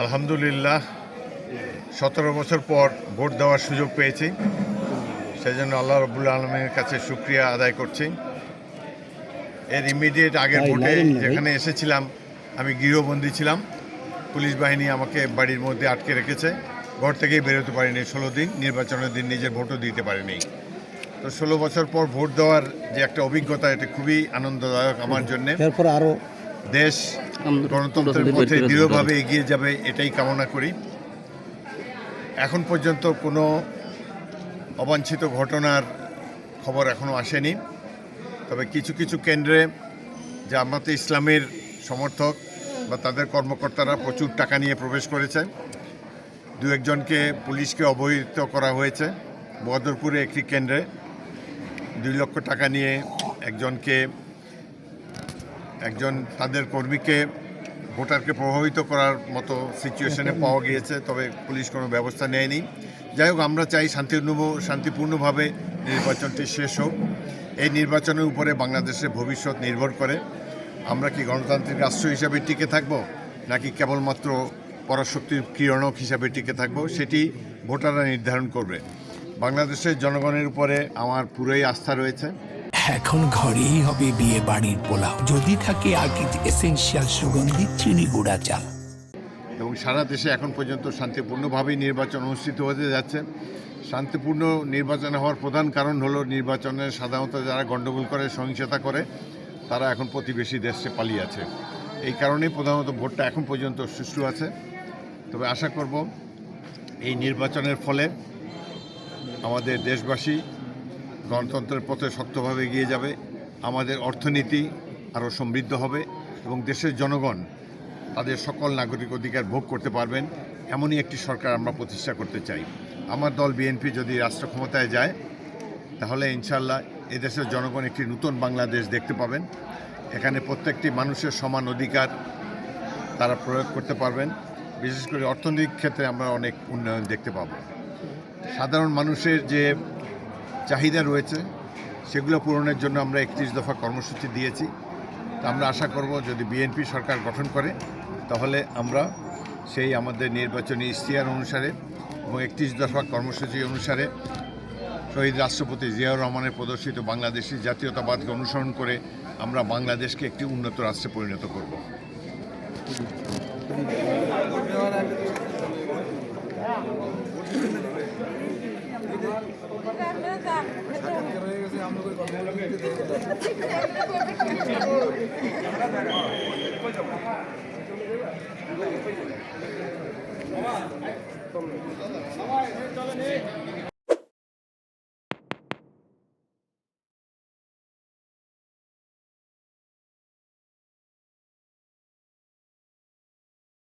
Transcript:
আলহামদুলিল্লাহ 17 বছর পর ভোট দেওয়ার সুযোগ পেয়েছি, সেজন্য আল্লাহ রাব্বুল আলামিনের কাছে শুকরিয়া আদায় করছি। এর ইমিডিয়েট আগের ভোটে যেখানে এসেছিলাম আমি গৃহবন্দী ছিলাম। পুলিশ বাহিনী আমাকে বাড়ির মধ্যে আটকে রেখেছে, ঘর থেকেই বেরোতে পারিনি 16 দিন। নির্বাচনের দিন নিজের ভোটও দিতে পারিনি। তো 16 বছর পর ভোট দেওয়ার যে একটা অভিজ্ঞতা, এটা খুবই আনন্দদায়ক আমার জন্যে। আরও দেশ গণতন্ত্রের পথে দৃঢ়ভাবে এগিয়ে যাবে, এটাই কামনা করি। এখন পর্যন্ত কোনো অবাঞ্ছিত ঘটনার খবর এখনও আসেনি, তবে কিছু কিছু কেন্দ্রে জামাতে ইসলামের সমর্থক বা তাদের কর্মকর্তারা প্রচুর টাকা নিয়ে প্রবেশ করেছে। দু একজনকে পুলিশকে অবহিত করা হয়েছে। বদরপুরে একটি কেন্দ্রে 2 লক্ষ টাকা নিয়ে একজন তাদের কর্মীকে ভোটারকে প্রভাবিত করার মতো সিচুয়েশনে পাওয়া গিয়েছে, তবে পুলিশ কোনো ব্যবস্থা নেয়নি। যাই হোক, আমরা চাই শান্তিপূর্ণভাবে নির্বাচনটি শেষ হোক। এই নির্বাচনের উপরে বাংলাদেশের ভবিষ্যৎ নির্ভর করে। আমরা কি গণতান্ত্রিক রাষ্ট্র হিসাবে টিকে থাকব, নাকি কেবলমাত্র পরাশক্তির ক্রীড়নক হিসাবে টিকে থাকব, সেটি ভোটাররা নির্ধারণ করবে। বাংলাদেশের জনগণের উপরে আমার পুরোই আস্থা রয়েছে। এখন ঘরেই হবে বিয়ে বাড়ির পোলাও, যদি থাকে আকিজ এসেনশিয়াল সুগন্ধি চিনি গুঁড়া চাল। এবং সারা দেশে এখন পর্যন্ত শান্তিপূর্ণভাবেই নির্বাচন অনুষ্ঠিত হতে যাচ্ছে। শান্তিপূর্ণ নির্বাচন হওয়ার প্রধান কারণ হলো নির্বাচনে সাধারণত যারা গণ্ডগোল করে, সহিংসতা করে, তারা এখন প্রতিবেশী দেশে পালিয়ে আছে। এই কারণেই প্রধানত ভোটটা এখন পর্যন্ত সুষ্ঠু আছে। তবে আশা করব এই নির্বাচনের ফলে আমাদের দেশবাসী গণতন্ত্রের পথে শক্তভাবে এগিয়ে যাবে, আমাদের অর্থনীতি আরও সমৃদ্ধ হবে এবং দেশের জনগণ তাদের সকল নাগরিক অধিকার ভোগ করতে পারবেন। এমনই একটি সরকার আমরা প্রতিষ্ঠা করতে চাই। আমার দল বিএনপি যদি রাষ্ট্র ক্ষমতায় যায়, তাহলে ইনশাআল্লাহ এদেশের জনগণ একটি নতুন বাংলাদেশ দেখতে পাবেন। এখানে প্রত্যেকটি মানুষের সমান অধিকার তারা প্রয়োগ করতে পারবেন। বিশেষ করে অর্থনৈতিক ক্ষেত্রে আমরা অনেক উন্নয়ন দেখতে পাব। সাধারণ মানুষের যে চাহিদা রয়েছে, সেগুলো পূরণের জন্য আমরা 31 দফা কর্মসূচি দিয়েছি। আমরা আশা করব যদি বিএনপি সরকার গঠন করে, তাহলে আমরা সেই আমাদের নির্বাচনী ইশতেহার অনুসারে এবং 31 দফা কর্মসূচি অনুসারে শহীদ রাষ্ট্রপতি জিয়াউর রহমানের প্রদর্শিত বাংলাদেশি জাতীয়তাবাদকে অনুসরণ করে আমরা বাংলাদেশকে একটি উন্নত রাষ্ট্রে পরিণত করব।